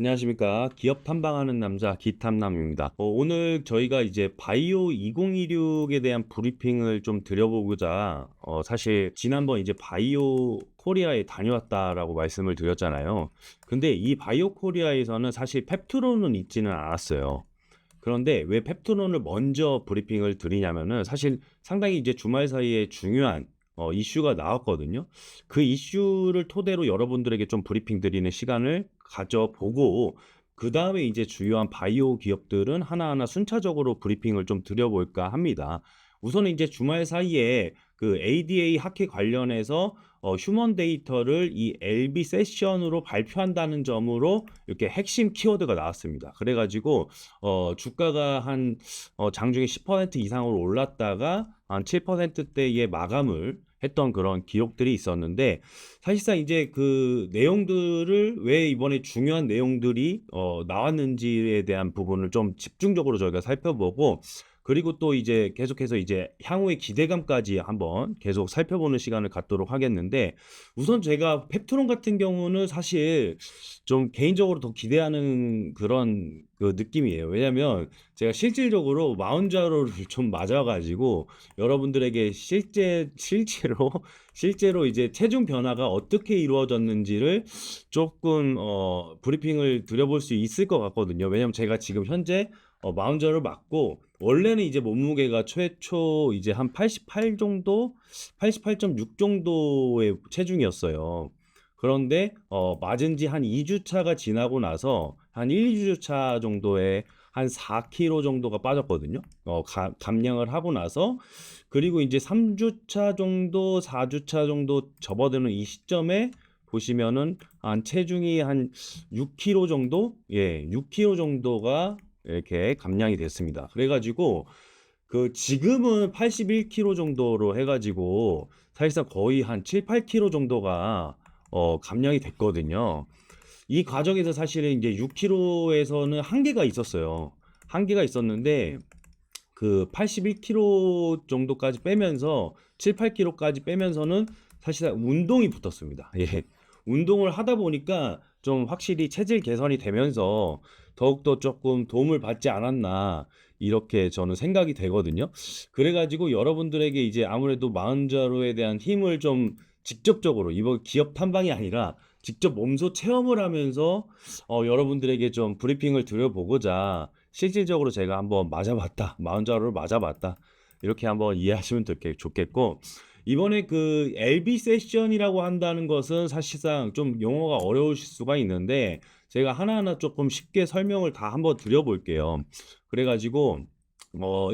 안녕하십니까. 기업 탐방하는 남자 기탐남입니다. 오늘 저희가 이제 바이오 2026에 대한 브리핑을 좀 드려보고자 사실 지난번 이제 바이오 코리아에 다녀왔다라고 말씀을 드렸잖아요. 근데 이 바이오 코리아에서는 사실 펩트론은 있지는 않았어요. 그런데 왜 펩트론을 먼저 브리핑을 드리냐면은 사실 상당히 이제 주말 사이에 중요한 이슈가 나왔거든요. 그 이슈를 토대로 여러분들에게 좀 브리핑 드리는 시간을 가져보고 그 다음에 이제 주요한 바이오 기업들은 하나하나 순차적으로 브리핑을 좀 드려볼까 합니다. 우선은 이제 주말 사이에 그 ADA 학회 관련해서 휴먼 데이터를 이 LB 세션으로 발표한다는 점으로 이렇게 핵심 키워드가 나왔습니다. 그래가지고 주가가 한 장중에 10% 이상으로 올랐다가 한 7%대의 마감을 했던 그런 기록들이 있었는데 사실상 이제 그 내용들을 왜 이번에 중요한 내용들이 나왔는지에 대한 부분을 좀 집중적으로 저희가 살펴보고 그리고 또 이제 계속해서 이제 향후의 기대감까지 한번 계속 살펴보는 시간을 갖도록 하겠는데 우선 제가 펩트론 같은 경우는 사실 좀 개인적으로 더 기대하는 그런 그 느낌이에요. 왜냐면 제가 실질적으로 마운자로를 좀 맞아가지고 여러분들에게 실제로 이제 체중 변화가 어떻게 이루어졌는지를 조금 브리핑을 드려볼 수 있을 것 같거든요. 왜냐면 제가 지금 현재 마운저를 맞고 원래는 이제 몸무게가 최초 이제 한 88 정도, 88.6 정도의 체중이었어요. 그런데 맞은 지 한 2주차가 지나고 나서 한 1, 2주차 정도에 한 4kg 정도가 빠졌거든요. 감량을 하고 나서 그리고 이제 3주차 정도, 4주차 정도 접어드는 이 시점에 보시면은 한 체중이 한 6kg 정도, 6kg 정도가 이렇게 감량이 됐습니다. 그래가지고 그 지금은 81kg 정도로 해가지고 사실상 거의 한 7, 8kg 정도가 감량이 됐거든요. 이 과정에서 사실은 이제 6kg에서는 한계가 있었어요. 한계가 있었는데 그 81kg 정도까지 빼면서 7, 8kg까지 빼면서는 사실상 운동이 붙었습니다. 예. 운동을 하다 보니까 좀 확실히 체질 개선이 되면서 더욱더 조금 도움을 받지 않았나 이렇게 저는 생각이 되거든요. 그래가지고 여러분들에게 이제 아무래도 마흔자로에 대한 힘을 좀 직접적으로 이번 기업 탐방이 아니라 직접 몸소 체험을 하면서 여러분들에게 좀 브리핑을 드려보고자 실질적으로 제가 한번 맞아봤다. 마흔자루를 맞아봤다. 이렇게 한번 이해하시면 좋겠고 이번에 그 LB 세션이라고 한다는 것은 사실상 좀 용어가 어려우실 수가 있는데 제가 하나하나 조금 쉽게 설명을 다 한번 드려볼게요. 그래가지고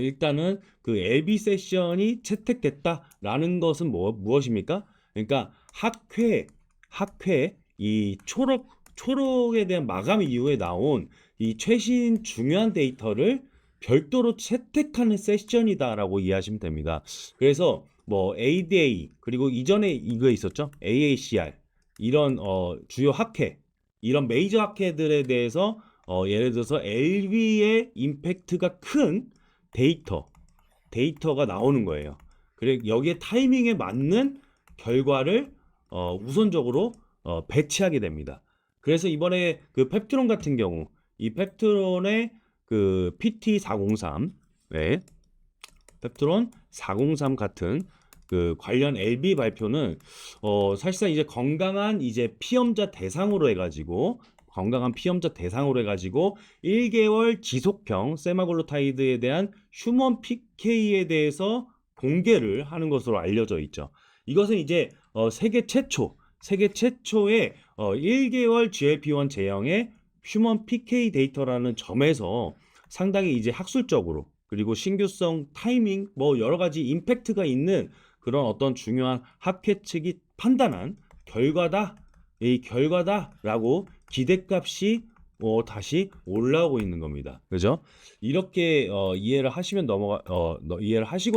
일단은 그 LB 세션이 채택됐다라는 것은 무엇입니까? 그러니까 학회 이 초록에 대한 마감 이후에 나온 이 최신 중요한 데이터를 별도로 채택하는 세션이다라고 이해하시면 됩니다. 그래서 뭐 ADA 그리고 이전에 이거 있었죠? AACR 이런 주요 학회 이런 메이저 학회들에 대해서 예를 들어서 LV의 임팩트가 큰 데이터가 나오는 거예요. 그래 여기에 타이밍에 맞는 결과를 우선적으로 배치하게 됩니다. 그래서 이번에 그 펩트론 같은 경우 이 펩트론의 그 PT403 네, 펩트론 403 같은 그 관련 LB 발표는 사실상 이제 건강한 피험자 대상으로 해가지고 1개월 지속형 세마글루타이드에 대한 휴먼 PK에 대해서 공개를 하는 것으로 알려져 있죠. 이것은 이제 세계 최초의 1개월 GLP-1 제형의 휴먼 PK 데이터라는 점에서 상당히 이제 학술적으로 그리고 신규성, 타이밍, 뭐 여러 가지 임팩트가 있는 그런 어떤 중요한 학회 측이 판단한 결과다. 이 결과다라고 기대값이 다시 올라오고 있는 겁니다. 그죠? 이렇게 이해를 하시고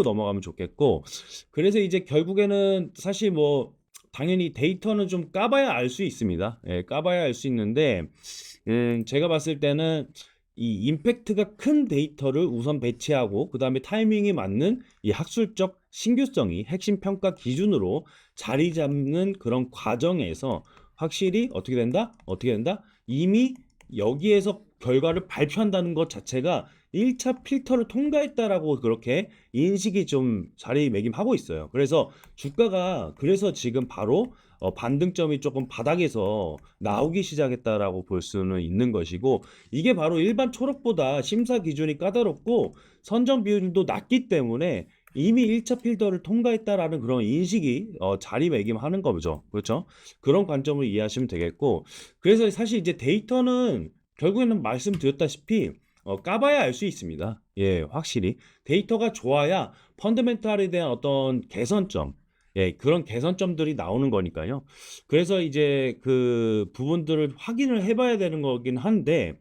넘어가면 좋겠고 그래서 이제 결국에는 사실 뭐 당연히 데이터는 좀 까봐야 알 수 있습니다. 예, 까봐야 알 수 있는데 제가 봤을 때는 이 임팩트가 큰 데이터를 우선 배치하고 그 다음에 타이밍이 맞는 이 학술적 신규성이 핵심 평가 기준으로 자리 잡는 그런 과정에서 확실히 어떻게 된다? 이미 여기에서 결과를 발표한다는 것 자체가 1차 필터를 통과했다라고 그렇게 인식이 좀 자리매김하고 있어요. 그래서 주가가 그래서 지금 바로 반등점이 조금 바닥에서 나오기 시작했다라고 볼 수는 있는 것이고, 이게 바로 일반 초록보다 심사 기준이 까다롭고 선정 비율도 낮기 때문에 이미 1차 필터를 통과했다라는 그런 인식이 자리매김하는 거죠. 그렇죠? 그런 관점을 이해하시면 되겠고, 그래서 사실 이제 데이터는 결국에는 말씀드렸다시피 까봐야 알 수 있습니다. 예, 확실히 데이터가 좋아야 펀더멘탈에 대한 어떤 개선점, 예, 그런 개선점들이 나오는 거니까요. 그래서 이제 그 부분들을 확인을 해봐야 되는 거긴 한데,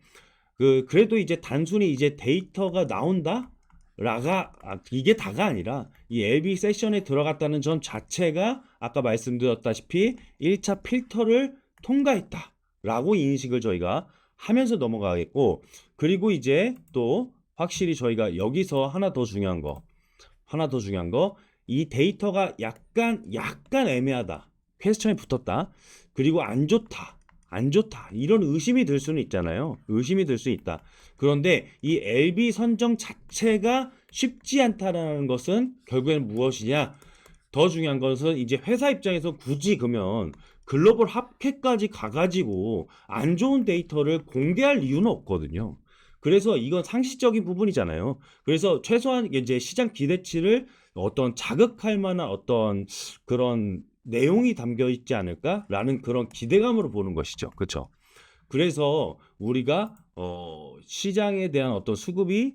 그래도 이제 단순히 이제 데이터가 나온다? 이게 다가 아니라 이 LB 세션에 들어갔다는 점 자체가 아까 말씀드렸다시피 1차 필터를 통과했다 라고 인식을 저희가 하면서 넘어가겠고, 그리고 이제 또 확실히 저희가 여기서 하나 더 중요한 거, 이 데이터가 약간 애매하다, 퀘스천이 붙었다, 그리고 안 좋다 이런 의심이 들 수는 있잖아요. 의심이 들 수 있다. 그런데 이 LB 선정 자체가 쉽지 않다라는 것은 결국에는 무엇이냐, 더 중요한 것은 이제 회사 입장에서 굳이 그러면 글로벌 합회까지 가가지고 안 좋은 데이터를 공개할 이유는 없거든요. 그래서 이건 상식적인 부분이잖아요. 그래서 최소한 이제 시장 기대치를 어떤 자극할 만한 어떤 그런 내용이 담겨 있지 않을까라는 그런 기대감으로 보는 것이죠. 그렇죠? 그래서 우리가 시장에 대한 어떤 수급이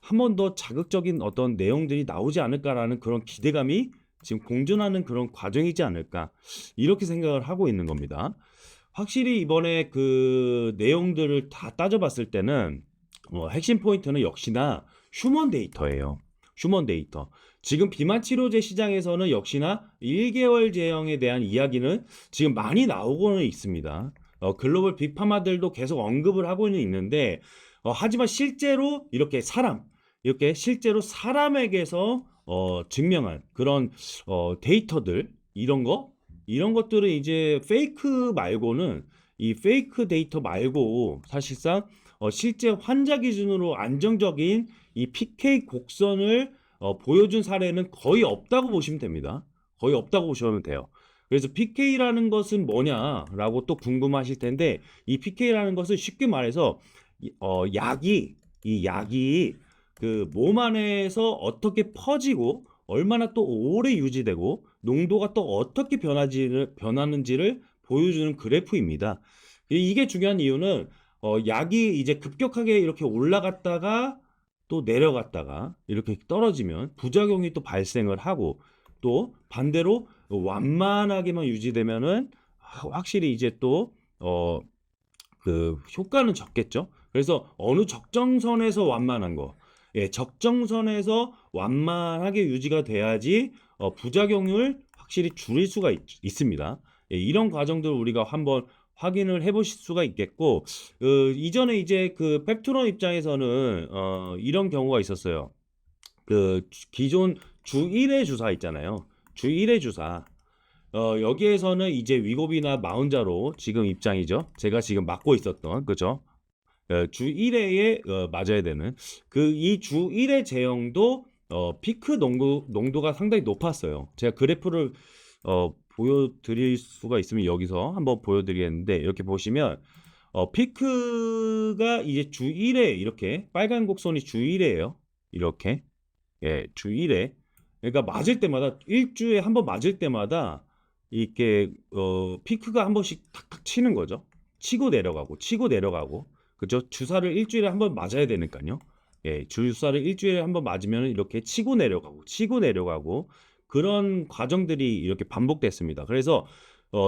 한 번 더 자극적인 어떤 내용들이 나오지 않을까라는 그런 기대감이 지금 공존하는 그런 과정이지 않을까, 이렇게 생각을 하고 있는 겁니다. 확실히 이번에 그 내용들을 다 따져봤을 때는 핵심 포인트는 역시나 휴먼 데이터예요. 휴먼 데이터. 지금 비만 치료제 시장에서는 역시나 1개월 제형에 대한 이야기는 지금 많이 나오고는 있습니다. 글로벌 빅파마들도 계속 언급을 하고는 있는데, 하지만 실제로 이렇게 실제로 사람에게서 증명한 그런 데이터들, 이런 것들은 이제 이 페이크 데이터 말고 사실상 실제 환자 기준으로 안정적인 이 PK 곡선을 보여준 사례는 거의 없다고 보시면 됩니다. 거의 없다고 보시면 돼요. 그래서 PK라는 것은 뭐냐라고 또 궁금하실 텐데, 이 PK라는 것은 쉽게 말해서 이 약이 그 몸 안에서 어떻게 퍼지고 얼마나 또 오래 유지되고 농도가 또 어떻게 변하는지를 보여주는 그래프입니다. 이게 중요한 이유는 약이 이제 급격하게 이렇게 올라갔다가 또 내려갔다가 이렇게 떨어지면 부작용이 또 발생을 하고, 또 반대로 완만하게만 유지되면은 확실히 이제 또 그 효과는 적겠죠. 그래서 어느 적정선에서 완만한 거, 예, 적정선에서 완만하게 유지가 돼야지 부작용을 확실히 줄일 수가 있습니다. 예, 이런 과정들을 우리가 한번 확인을 해보실 수가 있겠고, 이전에 이제 그 펩트론 입장에서는 이런 경우가 있었어요. 그 기존 주 1회 주사 있잖아요. 주 1회 주사. 여기에서는 이제 위고비나 마운자로 지금 입장이죠. 제가 지금 맞고 있었던, 그죠? 주 1회에 맞아야 되는 이 주 1회 제형도 피크 농도가 상당히 높았어요. 제가 그래프를 보여드릴 수가 있으면 여기서 한번 보여드리겠는데, 이렇게 보시면 피크가 이제 주 1회, 이렇게 빨간 곡선이 주 1회예요. 이렇게, 예, 주 1회. 그러니까 맞을 때마다 일주에 한 번 맞을 때마다 이렇게 피크가 한 번씩 탁탁 치는 거죠. 치고 내려가고. 그죠? 주사를 일주일에 한 번 맞아야 되니까요. 예, 주사를 일주일에 한 번 맞으면 이렇게 치고 내려가고 그런 과정들이 이렇게 반복됐습니다. 그래서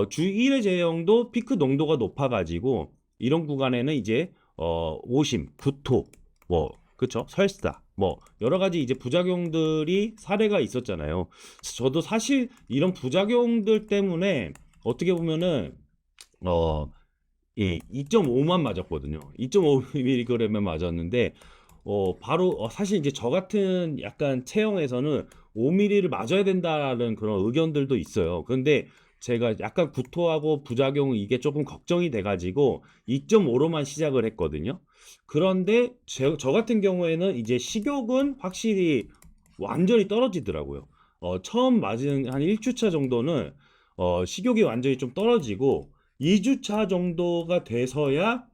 주 1회 제형도 피크 농도가 높아가지고 이런 구간에는 이제 오심, 구토, 그쵸? 설사, 여러 가지 이제 부작용들이 사례가 있었잖아요. 저도 사실 이런 부작용들 때문에 어떻게 보면은 예, 2.5만 맞았거든요. 2.5mg만 맞았는데 바로 사실 이제 저 같은 약간 체형에서는 5mm를 맞아야 된다는 그런 의견들도 있어요. 그런데 제가 약간 구토하고 부작용 이게 조금 걱정이 돼 가지고 2.5로만 시작을 했거든요. 그런데 저 같은 경우에는 이제 식욕은 확실히 완전히 떨어지더라고요. 처음 맞은 한 1주차 정도는 식욕이 완전히 좀 떨어지고 2주차 정도가 돼서야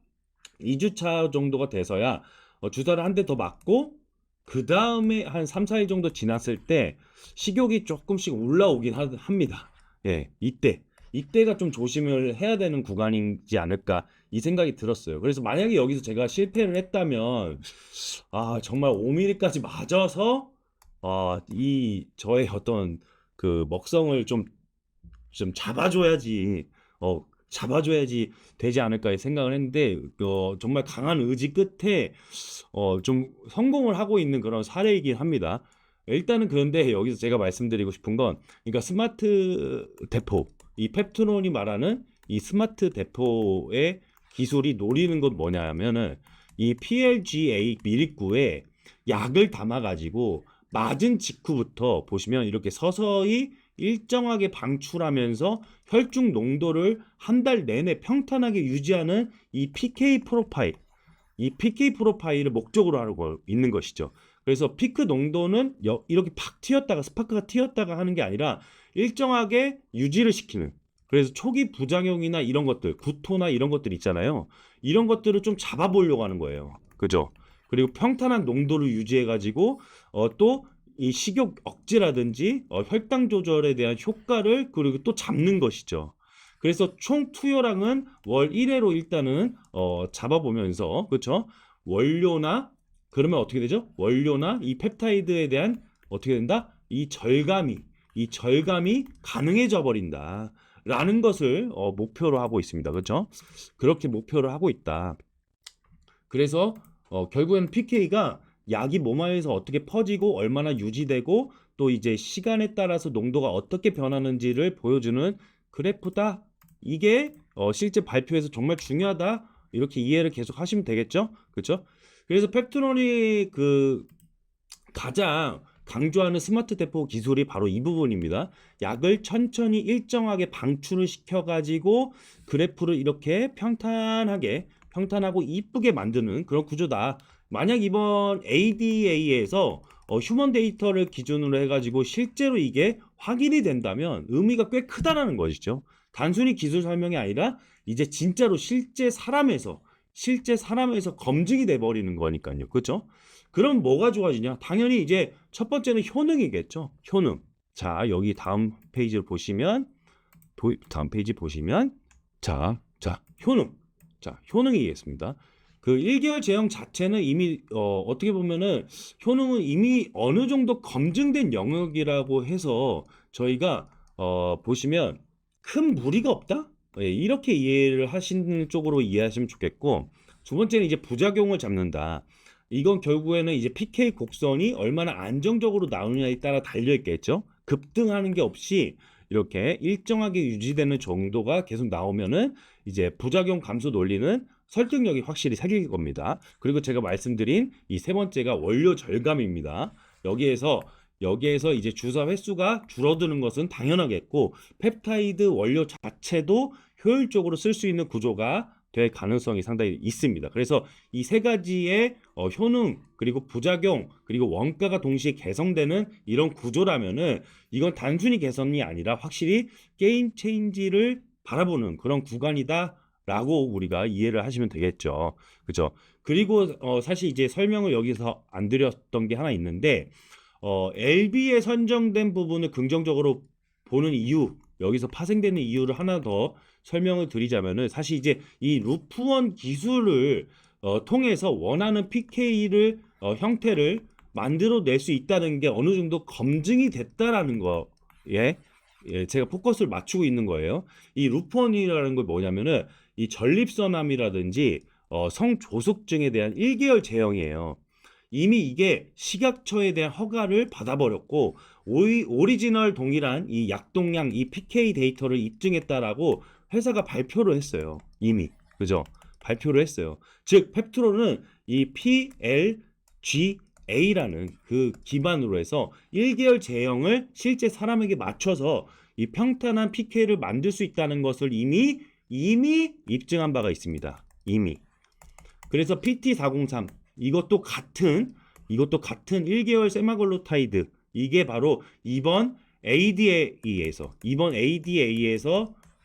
2주차 정도가 돼서야 주사를 한 대 더 맞고 그다음에 한 3-4일 정도 지났을 때 식욕이 조금씩 올라오긴 합니다. 예. 이때가 좀 조심을 해야 되는 구간이지 않을까 이 생각이 들었어요. 그래서 만약에 여기서 제가 실패를 했다면 정말 5mm까지 맞아서 이 저의 어떤 그 먹성을 좀 잡아줘야지 되지 않을까 생각을 했는데 정말 강한 의지 끝에 좀 성공을 하고 있는 그런 사례이긴 합니다. 일단은 그런데 여기서 제가 말씀드리고 싶은 건 그러니까 스마트 대포 이 펩트론이 말하는 이 스마트 대포의 기술이 노리는 건 뭐냐면은 이 PLGA 미립구에 약을 담아 가지고 맞은 직후부터 보시면 이렇게 서서히 일정하게 방출하면서 혈중 농도를 한 달 내내 평탄하게 유지하는 이 PK 프로파일을 목적으로 하고 있는 것이죠. 그래서 피크 농도는 이렇게 팍 튀었다가 스파크가 튀었다가 하는 게 아니라 일정하게 유지를 시키는. 그래서 초기 부작용이나 이런 것들, 구토나 이런 것들 있잖아요. 이런 것들을 좀 잡아보려고 하는 거예요. 그죠? 그리고 평탄한 농도를 유지해가지고 또 이 식욕 억제라든지 혈당 조절에 대한 효과를 그리고 또 잡는 것이죠. 그래서 총 투여량은 월 1회로 일단은 잡아보면서 그렇죠? 원료나 그러면 어떻게 되죠? 원료나 이 펩타이드에 대한 어떻게 된다? 이 절감이 가능해져 버린다. 라는 것을 목표로 하고 있습니다. 그렇죠? 그렇게 목표를 하고 있다. 그래서 결국에는 PK가 약이 몸 안에서 어떻게 퍼지고 얼마나 유지되고 또 이제 시간에 따라서 농도가 어떻게 변하는지를 보여주는 그래프다. 이게 실제 발표에서 정말 중요하다. 이렇게 이해를 계속 하시면 되겠죠? 그렇죠? 그래서 펩트론이 그 가장 강조하는 스마트 대포 기술이 바로 이 부분입니다. 약을 천천히 일정하게 방출을 시켜가지고 그래프를 이렇게 평탄하고 이쁘게 만드는 그런 구조다. 만약 이번 ADA에서 휴먼 데이터를 기준으로 해가지고 실제로 이게 확인이 된다면 의미가 꽤 크다라는 것이죠. 단순히 기술 설명이 아니라 이제 진짜로 실제 사람에서 검증이 돼 버리는 거니까요. 그렇죠? 그럼 뭐가 좋아지냐? 당연히 이제 첫 번째는 효능이겠죠. 효능. 자, 여기 다음 페이지 보시면 자, 효능. 자, 효능이겠습니다. 그 1개월 제형 자체는 이미 어떻게 보면은 효능은 이미 어느 정도 검증된 영역이라고 해서 저희가 보시면 큰 무리가 없다? 예, 이렇게 이해를 하시는 쪽으로 이해하시면 좋겠고 두 번째는 이제 부작용을 잡는다. 이건 결국에는 이제 PK 곡선이 얼마나 안정적으로 나오느냐에 따라 달려 있겠죠. 급등하는 게 없이 이렇게 일정하게 유지되는 정도가 계속 나오면은 이제 부작용 감소 논리는 설득력이 확실히 생길 겁니다. 그리고 제가 말씀드린 이 세 번째가 원료 절감입니다. 여기에서 이제 주사 횟수가 줄어드는 것은 당연하겠고 펩타이드 원료 자체도 효율적으로 쓸 수 있는 구조가 될 가능성이 상당히 있습니다. 그래서 이 세 가지의 효능 그리고 부작용 그리고 원가가 동시에 개선되는 이런 구조라면은 이건 단순히 개선이 아니라 확실히 게임 체인지를 바라보는 그런 구간이다라고 우리가 이해를 하시면 되겠죠. 그죠? 그리고 사실 이제 설명을 여기서 안 드렸던 게 하나 있는데 LB에 선정된 부분을 긍정적으로 보는 이유, 여기서 파생되는 이유를 하나 더 설명을 드리자면은 사실 이제 이 루프원 기술을 통해서 원하는 PK를 형태를 만들어낼 수 있다는 게 어느 정도 검증이 됐다라는 거에 제가 포커스를 맞추고 있는 거예요. 이 루프원이라는 건 뭐냐면은 이 전립선암이라든지 성조숙증에 대한 1개월 제형이에요. 이미 이게 식약처에 대한 허가를 받아버렸고 오리지널 동일한 이 약동량 이 PK 데이터를 입증했다라고 회사가 발표를 했어요. 이미 그죠? 발표를 했어요. 즉 펩트론은 이 PLGA라는 그 기반으로 해서 1개월 제형을 실제 사람에게 맞춰서 이 평탄한 PK를 만들 수 있다는 것을 이미 입증한 바가 있습니다. 이미. 그래서 PT403 이것도 같은 1개월 세마글루타이드 이게 바로 이번 ADA에서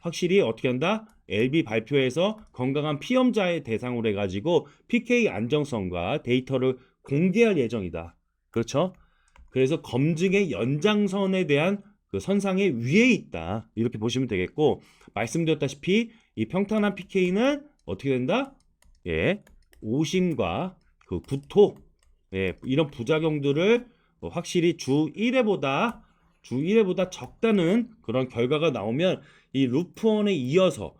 확실히 어떻게 한다? LB 발표에서 건강한 피험자의 대상으로 해가지고 PK 안정성과 데이터를 공개할 예정이다. 그렇죠? 그래서 검증의 연장선에 대한 그 선상의 위에 있다. 이렇게 보시면 되겠고, 말씀드렸다시피 이 평탄한 PK는 어떻게 된다? 예, 오심과 그 구토, 예, 이런 부작용들을 확실히 주 1회보다 적다는 그런 결과가 나오면 이 루프원에 이어서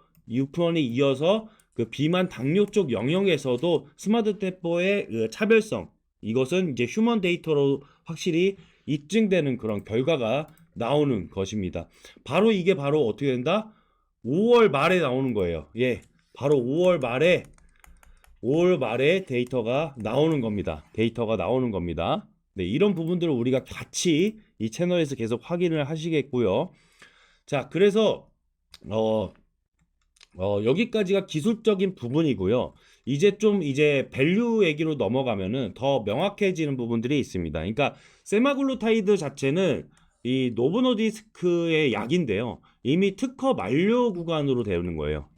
그 비만 당뇨 쪽 영역에서도 스마트 템포의 그 차별성 이것은 이제 휴먼 데이터로 확실히 입증되는 그런 결과가 나오는 것입니다. 바로 이게 바로 어떻게 된다? 5월 말에 나오는 거예요. 예, 바로 5월 말에 데이터가 나오는 겁니다. 네, 이런 부분들을 우리가 같이 이 채널에서 계속 확인을 하시겠고요. 자, 그래서 여기까지가 기술적인 부분이고요. 이제 밸류 얘기로 넘어가면은 더 명확해지는 부분들이 있습니다. 그러니까 세마글루타이드 자체는 이 노보노디스크의 약인데요. 이미 특허 만료 구간으로 되는 거예요.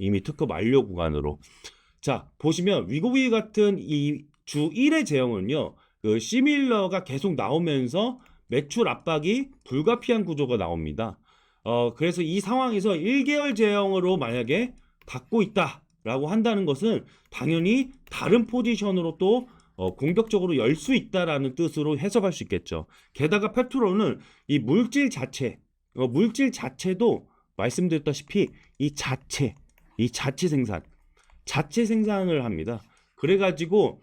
자, 보시면 위고비 같은 이 주 1회 제형은요. 그 시밀러가 계속 나오면서 매출 압박이 불가피한 구조가 나옵니다. 그래서 이 상황에서 1개월 제형으로 만약에 갖고 있다라고 한다는 것은 당연히 다른 포지션으로 또 공격적으로 열 수 있다라는 뜻으로 해석할 수 있겠죠. 게다가 페트로는 이 물질 자체도 말씀드렸다시피 이 자체 생산을 합니다. 그래가지고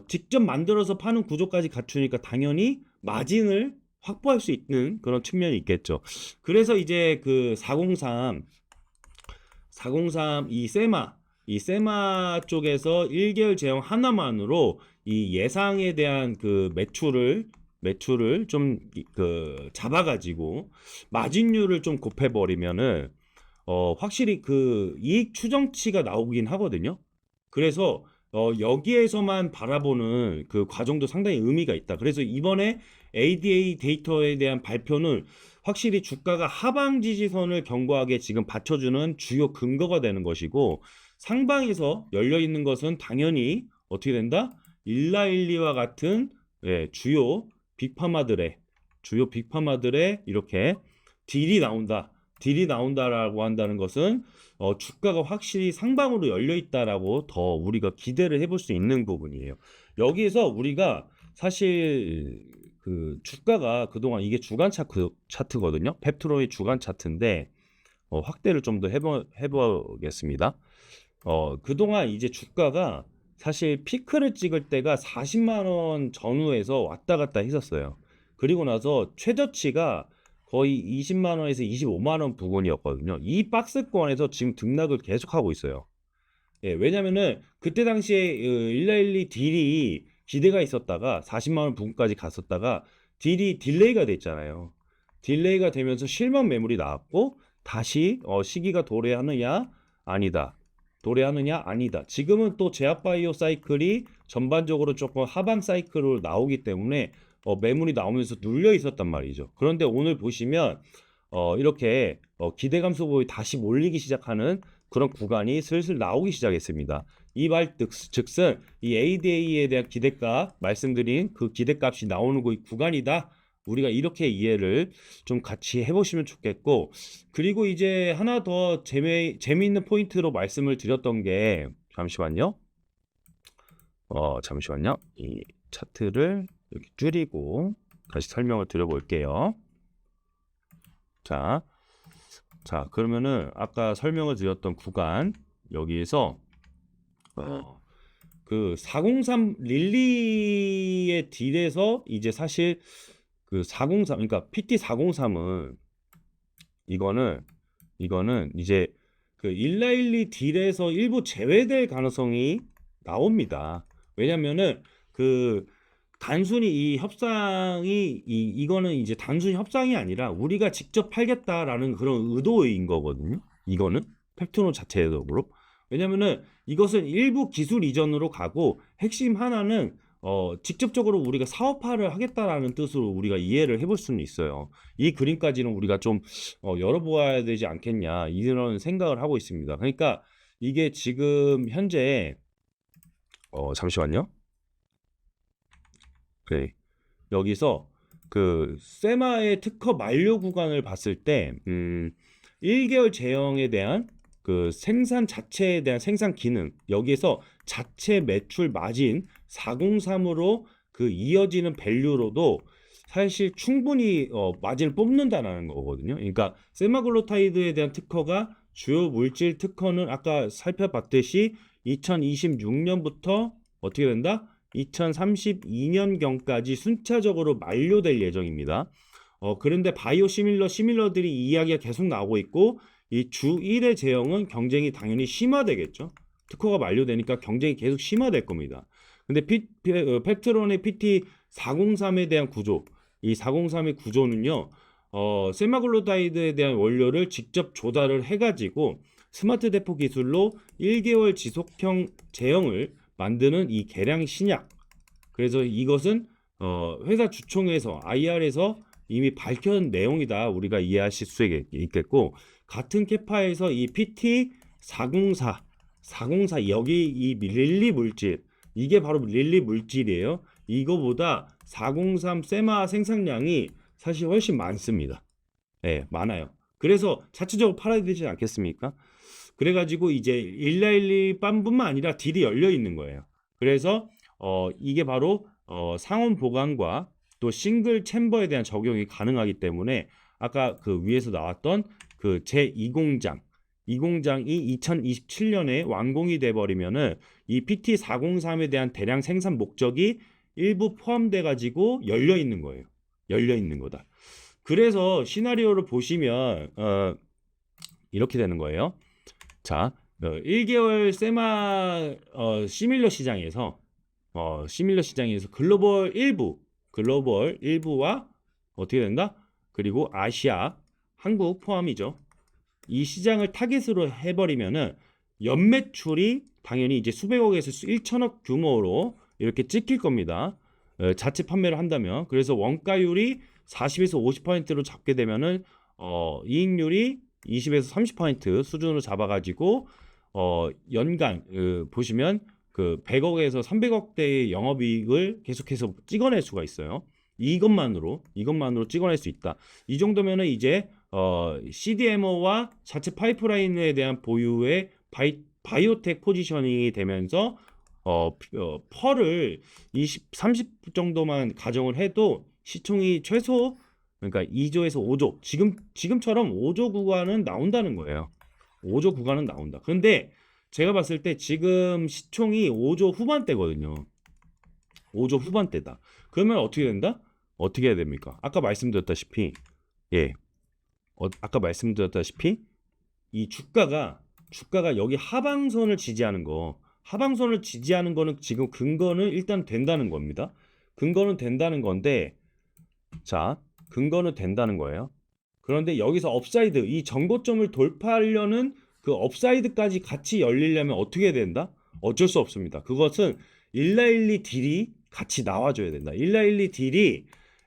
직접 만들어서 파는 구조까지 갖추니까 당연히 마진을 확보할 수 있는 그런 측면이 있겠죠. 그래서 이제 그 403 이 세마 쪽에서 1개월 제형 하나만으로 이 예상에 대한 그 매출을 좀 그 잡아가지고 마진율을 좀 곱해버리면은 확실히 그 이익 추정치가 나오긴 하거든요. 그래서 여기에서만 바라보는 그 과정도 상당히 의미가 있다. 그래서 이번에 ADA 데이터에 대한 발표는 확실히 주가가 하방 지지선을 견고하게 지금 받쳐주는 주요 근거가 되는 것이고, 상방에서 열려 있는 것은 당연히 어떻게 된다? 일라일리와 같은 주요 빅파마들의 이렇게 딜이 나온다라고 한다는 것은 주가가 확실히 상방으로 열려 있다라고 더 우리가 기대를 해볼 수 있는 부분이에요. 여기에서 우리가 사실 그 주가가 그동안 이게 주간 차트거든요. 펩트로의 주간 차트인데 확대를 좀 더 해보겠습니다. 그동안 이제 주가가 사실 피크를 찍을 때가 40만 원 전후에서 왔다 갔다 했었어요. 그리고 나서 최저치가 거의 20만 원에서 25만 원 부근이었거든요. 이 박스권에서 지금 등락을 계속하고 있어요. 예, 왜냐면은 그때 당시에 112 딜이 기대가 있었다가 40만 원 부근까지 갔었다가 딜이 딜레이가 됐잖아요. 딜레이가 되면서 실망 매물이 나왔고 다시 시기가 도래하느냐 아니다. 지금은 또 제약바이오 사이클이 전반적으로 조금 하방 사이클로 나오기 때문에 매물이 나오면서 눌려 있었단 말이죠. 그런데 오늘 보시면 이렇게 기대감 소폭이 다시 몰리기 시작하는 그런 구간이 슬슬 나오기 시작했습니다. 이 말 즉슨 이 ADA에 대한 기대값 말씀드린 그 기대값이 나오는 그 구간이다. 우리가 이렇게 이해를 좀 같이 해보시면 좋겠고, 그리고 이제 하나 더 재미있는 포인트로 말씀을 드렸던 게 잠시만요. 이 차트를 이렇게 줄이고 다시 설명을 드려볼게요. 자, 그러면은 아까 설명을 드렸던 구간 여기에서 그 403 릴리의 딜에서 이제 사실 그 403 그러니까 PT403은 이거는 이제 그 112 딜에서 일부 제외될 가능성이 나옵니다. 왜냐면은 그 단순히 이 협상이 이거는 이제 단순히 협상이 아니라 우리가 직접 팔겠다라는 그런 의도인 거거든요. 이거는 펩트론 자체적으로. 왜냐면은 이것은 일부 기술 이전으로 가고 핵심 하나는 직접적으로 우리가 사업화를 하겠다라는 뜻으로 우리가 이해를 해볼 수는 있어요. 이 그림까지는 우리가 좀 열어보아야 되지 않겠냐 이런 생각을 하고 있습니다. 그러니까 이게 지금 현재 잠시만요. 그래. 여기서 그 세마의 특허 만료 구간을 봤을 때 1개월 제형에 대한 그 생산 자체에 대한 생산 기능 여기에서 자체 매출 마진 403으로 그 이어지는 밸류로도 사실 충분히 마진을 뽑는다라는 거거든요. 그러니까 세마글루타이드에 대한 특허가 주요 물질 특허는 아까 살펴봤듯이 2026년부터 어떻게 된다? 2032년경까지 순차적으로 만료될 예정입니다. 그런데 바이오 시밀러들이 이야기가 계속 나오고 있고 이 주 1의 제형은 경쟁이 당연히 심화되겠죠. 특허가 만료되니까 경쟁이 계속 심화될 겁니다. 근데 펩트론의 PT403에 대한 구조, 이 403의 구조는요. 세마글루타이드에 대한 원료를 직접 조달을 해가지고 스마트 대포 기술로 1개월 지속형 제형을 만드는 이 계량 신약. 그래서 이것은 회사 주총에서 IR에서 이미 밝혀진 내용이다. 우리가 이해하실 수 있겠고 같은 캐파에서 이 PT404 여기 이 릴리 물질 이게 바로 릴리 물질이에요. 이거보다 403 세마 생산량이 사실 훨씬 많습니다. 네, 많아요. 그래서 자체적으로 팔아야 되지 않겠습니까? 그래가지고 이제 112 빤뿐만 아니라 딜이 열려 있는 거예요. 그래서 이게 바로 상온 보관과 또 싱글 챔버에 대한 적용이 가능하기 때문에 아까 그 위에서 나왔던 그 제2공장 이 공장이 2027년에 완공이 돼 버리면은 이 PT403에 대한 대량 생산 목적이 일부 포함돼 가지고 열려 있는 거예요. 열려 있는 거다. 그래서 시나리오를 보시면 이렇게 되는 거예요. 자, 1개월 세마 시밀러 시장에서 글로벌 일부와 어떻게 된다? 그리고 아시아, 한국 포함이죠. 이 시장을 타겟으로 해버리면은 연매출이 당연히 이제 수백억에서 1천억 규모로 이렇게 찍힐 겁니다. 자체 판매를 한다면. 그래서 원가율이 40에서 50%로 잡게 되면은 이익률이 20에서 30% 수준으로 잡아가지고 연간 보시면 그 100억에서 300억대의 영업이익을 계속해서 찍어낼 수가 있어요. 이것만으로 찍어낼 수 있다. 이 정도면은 이제 CDMO와 자체 파이프라인에 대한 보유의 바이오텍 포지셔닝이 되면서 펄을 30 정도만 가정을 해도 시총이 최소 그러니까 2조에서 5조 지금처럼 5조 구간은 나온다는 거예요. 5조 구간은 나온다. 그런데 제가 봤을 때 지금 시총이 5조 후반대거든요. 5조 후반대다. 그러면 어떻게 된다? 어떻게 해야 됩니까? 아까 말씀드렸다시피 이 주가가 여기 하방선을 지지하는 거는 지금 근거는 일단 된다는 겁니다. 근거는 된다는 건데 자, 근거는 된다는 거예요. 그런데 여기서 업사이드, 이 전고점을 돌파하려는 그 업사이드까지 같이 열리려면 어떻게 된다? 어쩔 수 없습니다. 그것은 112 딜이 같이 나와줘야 된다. 112 딜이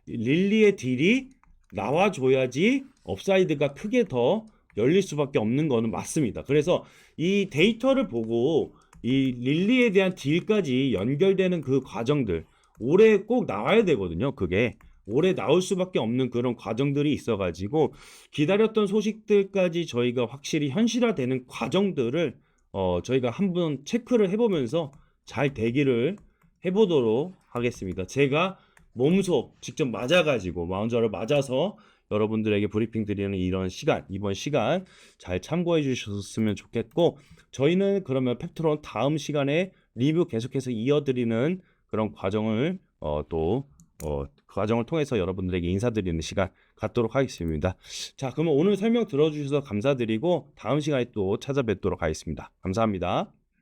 릴리의 딜이 나와줘야지 업사이드가 크게 더 열릴 수밖에 없는 거는 맞습니다. 그래서 이 데이터를 보고 이 릴리에 대한 딜까지 연결되는 그 과정들 올해 꼭 나와야 되거든요. 그게 올해 나올 수밖에 없는 그런 과정들이 있어가지고 기다렸던 소식들까지 저희가 확실히 현실화되는 과정들을 저희가 한번 체크를 해보면서 잘 되기를 해보도록 하겠습니다. 제가 몸소 직접 맞아가지고 마운저를 맞아서 여러분들에게 브리핑 드리는 이번 시간 잘 참고해 주셨으면 좋겠고 저희는 그러면 펩트론 다음 시간에 리뷰 계속해서 이어드리는 그런 과정을 그 과정을 통해서 여러분들에게 인사드리는 시간 갖도록 하겠습니다. 자, 그러면 오늘 설명 들어주셔서 감사드리고 다음 시간에 또 찾아뵙도록 하겠습니다. 감사합니다.